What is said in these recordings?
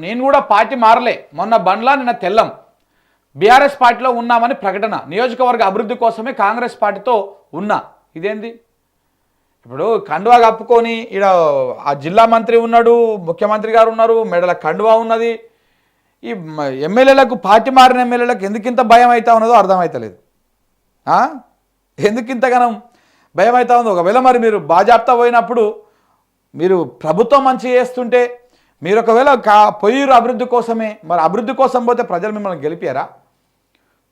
నేను కూడా పార్టీ మారలే, మొన్న బండ్లా నిన్న తెల్లం, బీఆర్ఎస్ పార్టీలో ఉన్నామని ప్రకటన, నియోజకవర్గ అభివృద్ధి కోసమే కాంగ్రెస్ పార్టీతో ఉన్నా. ఇదేంది? ఇప్పుడు కండువా కప్పుకొని ఇక్కడ ఆ జిల్లా మంత్రి ఉన్నాడు, ముఖ్యమంత్రి గారు ఉన్నారు, మెడల కండువా ఉన్నది. ఈ ఎమ్మెల్యేలకు, పార్టీ మారిన ఎమ్మెల్యేలకు ఎందుకింత భయం అవుతా ఉన్నదో అర్థమవుతలేదు. ఎందుకింతగానం భయం అవుతా ఉందో? ఒకవేళ మరి మీరు బాజాప్తా పోయినప్పుడు మీరు ప్రభుత్వం మంచి చేస్తుంటే మీరు ఒకవేళ పొయ్యిరు అభివృద్ధి కోసమే, మరి అభివృద్ధి కోసం పోతే ప్రజలు మిమ్మల్ని గెలిపారా?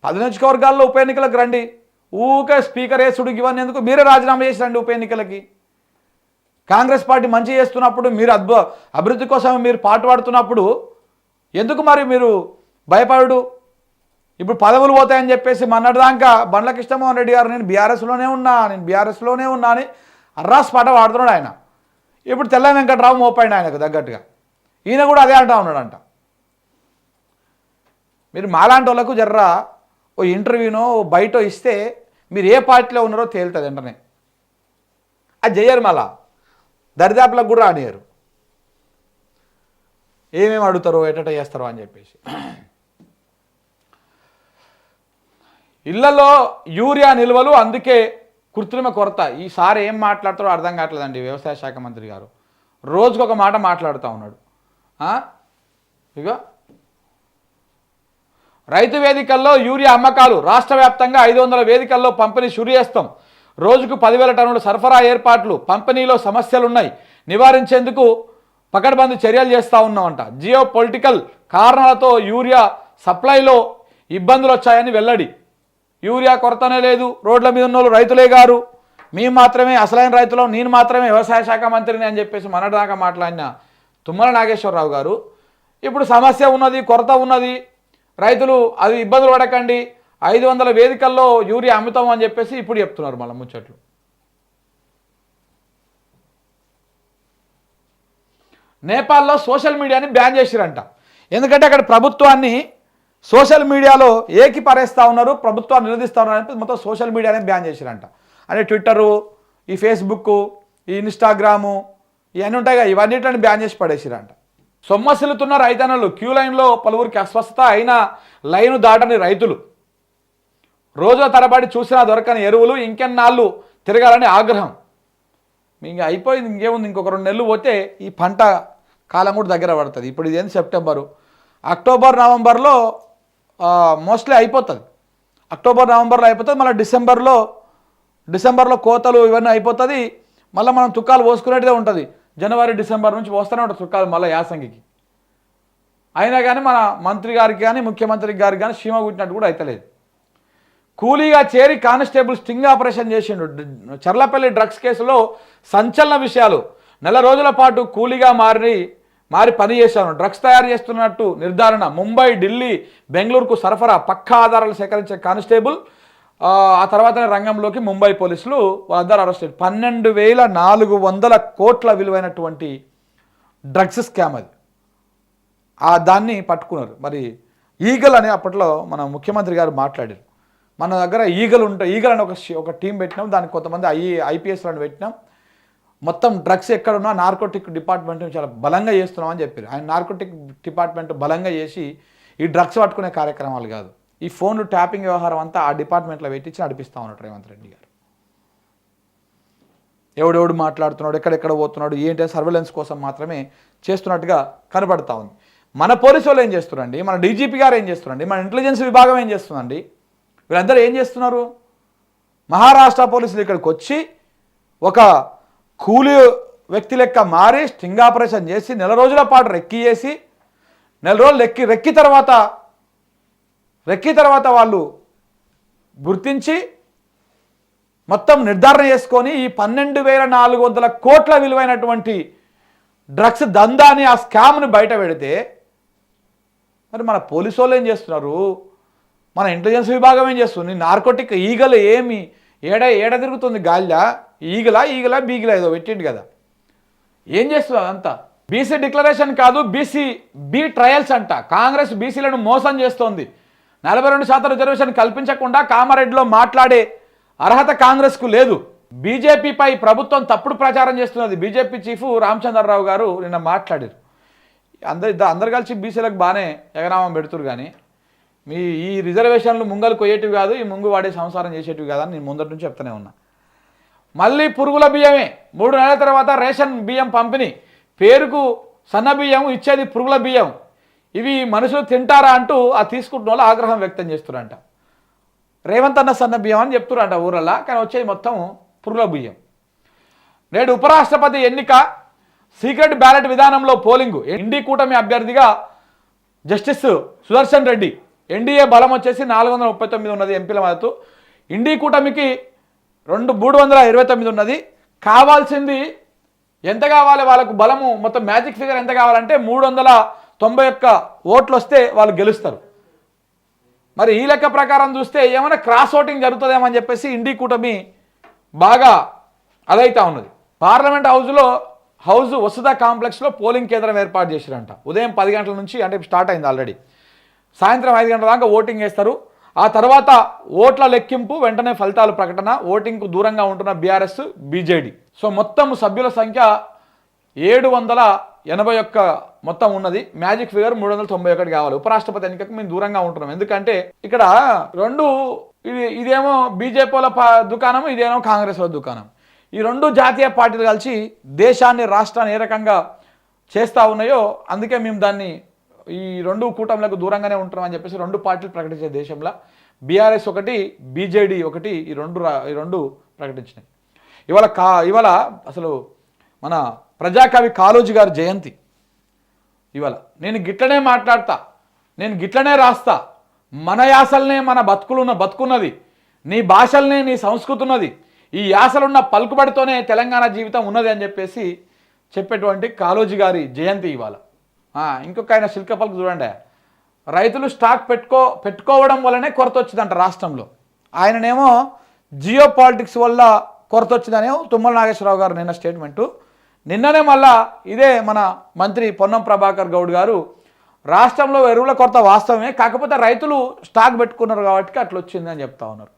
10 నియోజకవర్గాల్లో ఉప ఎన్నికలకు రండి, ఊకే స్పీకర్ వేసుడు ఇవన్నీ ఎందుకు? మీరే రాజీనామా చేసి రండి ఉప ఎన్నికలకి. కాంగ్రెస్ పార్టీ మంచి చేస్తున్నప్పుడు, మీరు అభివృద్ధి కోసం మీరు పాటుపడుతున్నప్పుడు ఎందుకు మరి మీరు భయపడు? ఇప్పుడు పదవులు పోతాయని చెప్పేసి మొన్నటిదాకా బండ్ల కృష్ణమోహన్ రెడ్డి గారు నేను బీఆర్ఎస్లోనే ఉన్నా అని అర్రాస్ పాట వాడుతున్నాడు ఆయన. ఇప్పుడు తెల్ల వెంకట్రావు మోపాడు ఆయనకు తగ్గట్టుగా, ఈయన కూడా అదే అంటా ఉన్నాడంట. మీరు మాలాంటి వాళ్ళకు జర్రా ఓ ఇంటర్వ్యూనో బయట ఇస్తే మీరు ఏ పార్టీలో ఉన్నారో తేలుతుంది వెంటనే. అది చెయ్యరు, మళ్ళా దరిదాపులకు కూడా రానియరు. ఏమేమి అడుగుతారో ఎట్ట చేస్తారో అని చెప్పేసి. ఇళ్లలో యూరియా నిల్వలు, అందుకే కృత్రిమ కొరత. ఈసారి ఏం మాట్లాడతారో అర్థం కావట్లేదండి. వ్యవసాయ శాఖ మంత్రి గారు రోజుకొక మాట మాట్లాడుతూ ఉన్నాడు. ఇగో రైతు వేదికల్లో యూరియా అమ్మకాలు, రాష్ట్ర వ్యాప్తంగా 500 వేదికల్లో పంపిణీ షురు చేస్తాం. రోజుకు 10,000 టన్నుల సరఫరా ఏర్పాట్లు, పంపిణీలో సమస్యలున్నాయి, నివారించేందుకు పకడ్బందీ చర్యలు చేస్తూ ఉన్నామంట. జియో పొలిటికల్ కారణాలతో యూరియా సప్లైలో ఇబ్బందులు వచ్చాయని వెల్లడి. యూరియా కొరతనే లేదు, రోడ్ల మీద ఉన్న వాళ్ళు రైతులే గారు, మేము మాత్రమే అసలైన రైతులు, నేను మాత్రమే వ్యవసాయ శాఖ మంత్రిని అని చెప్పేసి మొన్నటిదాకా మాట్లాడిన తుమ్మల నాగేశ్వరరావు గారు ఇప్పుడు సమస్య ఉన్నది, కొరత ఉన్నది, రైతులు అది ఇబ్బందులు పడకండి, 500 వేదికల్లో యూరియా అమ్ముతాం అని చెప్పేసి ఇప్పుడు చెప్తున్నారు మళ్ళీ ముచ్చట్లు. నేపాల్లో సోషల్ మీడియాని బ్యాన్ చేసిరంట. ఎందుకంటే అక్కడ ప్రభుత్వాన్ని సోషల్ మీడియాలో ఏకిపరేస్తూ ఉన్నారు, ప్రభుత్వాన్ని నిలదీస్తూ ఉన్నారు, మొత్తం సోషల్ మీడియానే బ్యాన్ చేసిరంట. అంటే ట్విట్టరు, ఈ ఫేస్బుక్, ఈ ఇన్స్టాగ్రాము ఇవన్నీ ఉంటాయి కదా, ఇవన్నిటిని బ్యాన్ చేసి పడేసిరంట. సొమ్మసిల్లుతున్న రైతన్నలు, క్యూ లైన్లో పలువురికి అస్వస్థత, అయినా లైను దాటని రైతులు, రోజుల తరబడి చూసినా దొరకని ఎరువులు, ఇంకెన్నాళ్ళు తిరగాలని ఆగ్రహం. ఇంకా అయిపోయింది, ఇంకేముంది, ఇంకొక 2 నెలలు పోతే ఈ పంట కాలం కూడా దగ్గర పడుతుంది. ఇప్పుడు ఇదేంటి సెప్టెంబరు, అక్టోబర్ నవంబర్లో మోస్ట్లీ అయిపోతుంది. అక్టోబర్ నవంబర్లో అయిపోతుంది, మళ్ళీ డిసెంబర్లో కోతలు ఇవన్నీ అయిపోతుంది. మళ్ళీ మనం తుక్కాలు పోసుకునేదే ఉంటుంది. జనవరి డిసెంబర్ నుంచి వస్తూనే ఉంటుంది తుక్కాలు మళ్ళీ యాసంగికి. అయినా కానీ మన మంత్రి గారికి కానీ ముఖ్యమంత్రి గారికి కానీ సీమ కుట్టినట్టు కూడా అయితలేదు. కూలీగా చేరి కానిస్టేబుల్ స్టింగ్ ఆపరేషన్ చేసిండు. చర్లపల్లి డ్రగ్స్ కేసులో సంచలన విషయాలు. 4 రోజుల పాటు కూలీగా మారి పని చేశాను. డ్రగ్స్ తయారు చేస్తున్నట్టు నిర్ధారణ. ముంబై, ఢిల్లీ, బెంగళూరుకు సరఫరా. పక్కా ఆధారాలు సేకరించే కానిస్టేబుల్ ఆ తర్వాతనే రంగంలోకి ముంబై పోలీసులు వాళ్ళందరూ అరెస్ట్ అయ్యారు. 12,400 కోట్ల విలువైనటువంటి డ్రగ్స్ స్కామ్ అది. దాన్ని పట్టుకున్నారు. మరి ఈగల్ అని అప్పట్లో మన ముఖ్యమంత్రి గారు మాట్లాడారు. మన దగ్గర ఈగల్ అని ఒక టీం పెట్టినాం, దానికి కొంతమంది ఐపీఎస్లను పెట్టినాం. మొత్తం డ్రగ్స్ ఎక్కడున్నా నార్కోటిక్ డిపార్ట్మెంట్ చాలా బలంగా చేస్తున్నామని చెప్పారు. ఆయన నార్కోటిక్ డిపార్ట్మెంట్ బలంగా చేసి ఈ డ్రగ్స్ పట్టుకునే కార్యక్రమాలు కాదు, ఈ ఫోన్లు ట్యాపింగ్ వ్యవహారం అంతా ఆ డిపార్ట్మెంట్లో పెట్టించి నడిపిస్తూ ఉన్నాడు రేవంత్ రెడ్డి గారు. ఎవడెవడు మాట్లాడుతున్నాడు, ఎక్కడెక్కడ పోతున్నాడు, ఏంటి సర్వేలెన్స్ కోసం మాత్రమే చేస్తున్నట్టుగా కనబడతా ఉంది. మన పోలీసు వాళ్ళు ఏం చేస్తున్నారండి, మన డీజీపీ గారు ఏం చేస్తున్నారండి, మన ఇంటెలిజెన్స్ విభాగం ఏం చేస్తుందండి, వీళ్ళందరూ ఏం చేస్తున్నారు? మహారాష్ట్ర పోలీసులు ఇక్కడికి వచ్చి ఒక కూలీ వ్యక్తి లెక్క మారి స్టింగ్ ఆపరేషన్ చేసి 4 రోజుల పాటు రెక్కి చేసి 4 రోజులు రెక్కి తర్వాత వాళ్ళు గుర్తించి మొత్తం నిర్ధారణ చేసుకొని ఈ 12,400 కోట్ల విలువైనటువంటి డ్రగ్స్ దందాని, ఆ స్కామ్ని బయట పెడితే మరి మన పోలీసు వాళ్ళు ఏం చేస్తున్నారు, మన ఇంటెలిజెన్స్ విభాగం ఏం చేస్తుంది? నార్కోటిక్ ఈగలు ఏమి ఏడ తిరుగుతుంది గాలిలా? ఈగలా బీగిలా ఏదో పెట్టిండు కదా, ఏం చేస్తుంది అదంతా? బీసీ డిక్లరేషన్ కాదు, బీ ట్రయల్స్ అంట. కాంగ్రెస్ బీసీలను మోసం చేస్తోంది. 42% రిజర్వేషన్ కల్పించకుండా కామారెడ్డిలో మాట్లాడే అర్హత కాంగ్రెస్కు లేదు. బీజేపీపై ప్రభుత్వం తప్పుడు ప్రచారం చేస్తున్నది. బీజేపీ చీఫ్ రామచంద్రరావు గారు నిన్న మాట్లాడారు. అందరు కలిసి బీసీలకు బాగానే ఎగనామం పెడుతురు కానీ మీ ఈ రిజర్వేషన్లు ముంగలు కొయ్యేటివి కాదు, ఈ ముంగు వాడే సంసారం చేసేటివి కాదని నేను ముందటి నుంచి చెప్తూనే ఉన్నా. మళ్ళీ పురుగుల బియ్యమే 3 నెలల తర్వాత రేషన్ బియ్యం పంపిణీ, పేరుకు సన్న బియ్యం ఇచ్చేది పురుగుల బియ్యం, ఇవి మనుషులు తింటారా అంటూ ఆ తీసుకుంటున్న వాళ్ళు ఆగ్రహం వ్యక్తం చేస్తున్నారంట. రేవంత్ అన్న సన్న బియ్యం అని చెప్తున్నారంట ఊరల్లా, కానీ వచ్చేది మొత్తం పురుగుల బియ్యం. నేడు ఉపరాష్ట్రపతి ఎన్నిక సీక్రెట్ బ్యాలెట్ విధానంలో పోలింగు, ఎన్డీ కూటమి అభ్యర్థిగా జస్టిస్ సుదర్శన్ రెడ్డి, ఎన్డీఏ బలం వచ్చేసి 439 ఉన్నది ఎంపీల మద్దతు, ఇండీ కూటమికి 329 ఉన్నది. కావాల్సింది ఎంత కావాలి వాళ్ళకు బలము, మొత్తం మ్యాజిక్ ఫిగర్ ఎంత కావాలంటే 391 ఓట్లు వస్తే వాళ్ళు గెలుస్తారు. మరి ఈ లెక్క ప్రకారం చూస్తే ఏమైనా క్రాస్ ఓటింగ్ జరుగుతుందేమని చెప్పేసి ఇండీ కూటమి బాగా అదైతా ఉన్నది. పార్లమెంట్ హౌస్ వసుదా కాంప్లెక్స్లో పోలింగ్ కేంద్రం ఏర్పాటు చేశారంట. ఉదయం 10 గంటల నుంచి, అంటే స్టార్ట్ అయింది ఆల్రెడీ, సాయంత్రం 5 గంటల దాకా ఓటింగ్ వేస్తారు. ఆ తర్వాత ఓట్ల లెక్కింపు, వెంటనే ఫలితాలు ప్రకటన. ఓటింగ్కు దూరంగా ఉంటున్న బీఆర్ఎస్ బీజేడీ. సో మొత్తం సభ్యుల సంఖ్య 781 మొత్తం ఉన్నది. మ్యాజిక్ ఫిగర్ 391 కావాలి. ఉపరాష్ట్రపతి ఎన్నికకు మేము దూరంగా ఉంటున్నాం. ఎందుకంటే ఇక్కడ ఇదేమో బీజేపీల దుకాణం, ఇదేమో కాంగ్రెస్ వాళ్ళ దుకాణం. ఈ 2 జాతీయ పార్టీలు కలిసి దేశాన్ని, రాష్ట్రాన్ని ఏ రకంగా చేస్తూ ఉన్నాయో అందుకే మేము దాన్ని ఈ 2 కూటమిలకు దూరంగానే ఉంటున్నామని చెప్పేసి 2 పార్టీలు ప్రకటించే దేశంలో బీఆర్ఎస్ ఒకటి, బీజేడీ ఒకటి, ఈ రెండు ప్రకటించినాయి. ఇవాళ అసలు మన ప్రజాకవి కాళోజీ గారి జయంతి. ఇవాళ నేను గిట్లనే మాట్లాడతా, నేను గిట్లనే రాస్తా, మన యాసలనే మన బతుకున్నది, నీ భాషలనే నీ సంస్కృతి ఉన్నది, ఈ యాసలున్న పలుకుబడితోనే తెలంగాణ జీవితం ఉన్నది అని చెప్పేసి చెప్పేటువంటి కాళోజీ గారి జయంతి ఇవాళ. ఇంకొక ఆయన శిల్క పలుకు చూడండి, రైతులు స్టాక్ పెట్టుకోవడం వల్లనే కొరత వచ్చిందంట రాష్ట్రంలో. ఆయననేమో జియో పాలిటిక్స్ వల్ల కొరత వచ్చిందనే తుమ్మల నాగేశ్వరరావు గారు నిన్న స్టేట్మెంటు. నిన్ననే మళ్ళా ఇదే మన మంత్రి పొన్నం ప్రభాకర్ గౌడ్ గారు రాష్ట్రంలో ఎరువుల కొరత వాస్తవమే, కాకపోతే రైతులు స్టాక్ పెట్టుకున్నారు కాబట్టి అట్లా వచ్చింది అని చెప్తా ఉన్నారు.